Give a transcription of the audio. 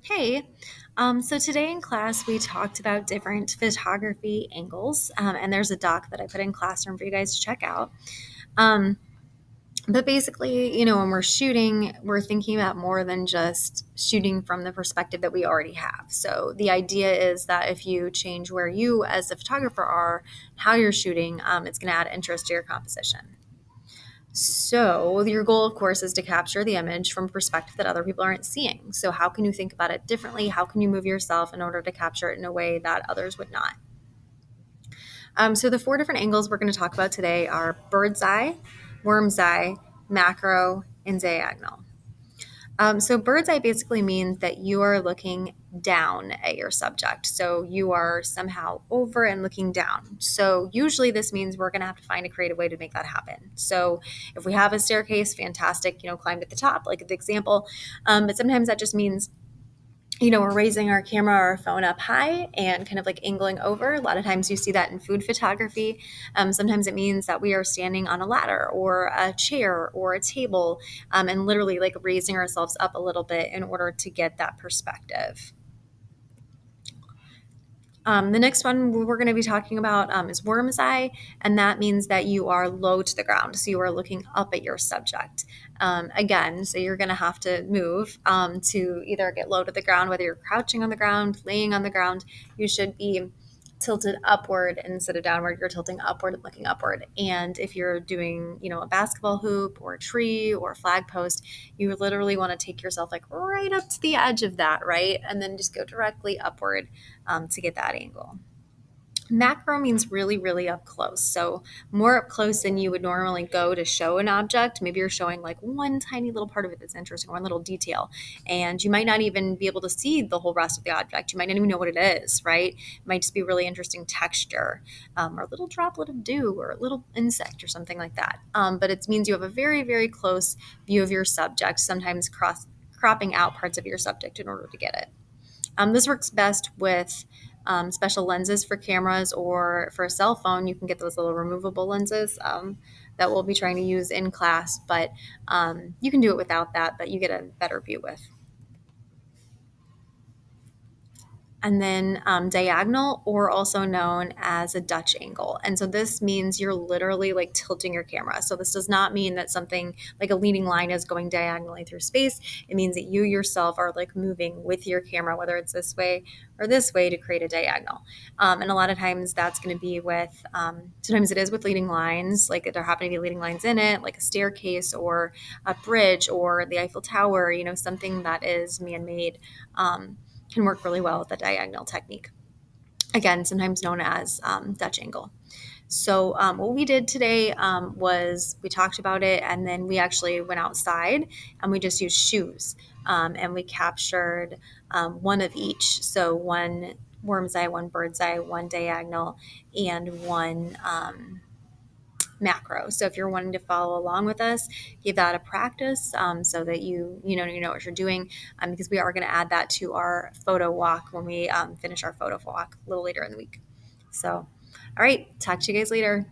Hey, so today in class we talked about different photography angles, and there's a doc that I put in classroom for you guys to check out. Um, but basically, when we're shooting, we're thinking about more than just shooting from the perspective that we already have. So the idea is that if you change where you, as the photographer, are, how you're shooting, it's going to add interest to your composition. So, your goal, of course, is to capture the image from a perspective that other people aren't seeing. So, how can you think about it differently? How can you move yourself in order to capture it in a way that others would not? So, the four different angles we're going to talk about today are bird's eye, worm's eye, macro, and diagonal. So bird's eye basically means that you are looking down at your subject. So you are somehow over and looking down. So usually this means we're going to have to find a creative way to make that happen. So if we have a staircase, fantastic, climb to the top, like the example. But sometimes that just means we're raising our camera or our phone up high and kind of like angling over. A lot of times you see that in food photography. Sometimes it means that we are standing on a ladder or a chair or a table, and literally like raising ourselves up a little bit in order to get that perspective. The next one we're going to be talking about is worm's eye, and that means that you are low to the ground. So you are looking up at your subject. Again, so you're going to have to move to either get low to the ground, whether you're crouching on the ground, laying on the ground. You should be tilted upward instead of downward. You're tilting upward and looking upward. And if you're doing, a basketball hoop or a tree or a flag post, you literally want to take yourself like right up to the edge of that, right? And then just go directly upward to get that angle. Macro means really, really up close. So more up close than you would normally go to show an object. Maybe you're showing like one tiny little part of it that's interesting, one little detail. And you might not even be able to see the whole rest of the object. You might not even know what it is, right? It might just be really interesting texture, or a little droplet of dew or a little insect or something like that. But it means you have a very, very close view of your subject, sometimes cropping out parts of your subject in order to get it. This works best with special lenses for cameras, or for a cell phone, you can get those little removable lenses that we'll be trying to use in class, but you can do it without that, but you get a better view with. And then diagonal, or also known as a Dutch angle. And so this means you're literally like tilting your camera. So this does not mean that something like a leading line is going diagonally through space. It means that you yourself are like moving with your camera, whether it's this way or this way, to create a diagonal. And a lot of times that's going to be with, sometimes it is with leading lines, like there happen to be leading lines in it, like a staircase or a bridge or the Eiffel Tower, something that is man-made. Can work really well with the diagonal technique. Again, sometimes known as Dutch angle. So what we did today was we talked about it, and then we actually went outside and we just used shoes, and we captured one of each. So one worm's eye, one bird's eye, one diagonal, and one macro. So if you're wanting to follow along with us, give that a practice, so that you know what you're doing, because we are going to add that to our photo walk when we finish our photo walk a little later in the week. So, all right, talk to you guys later.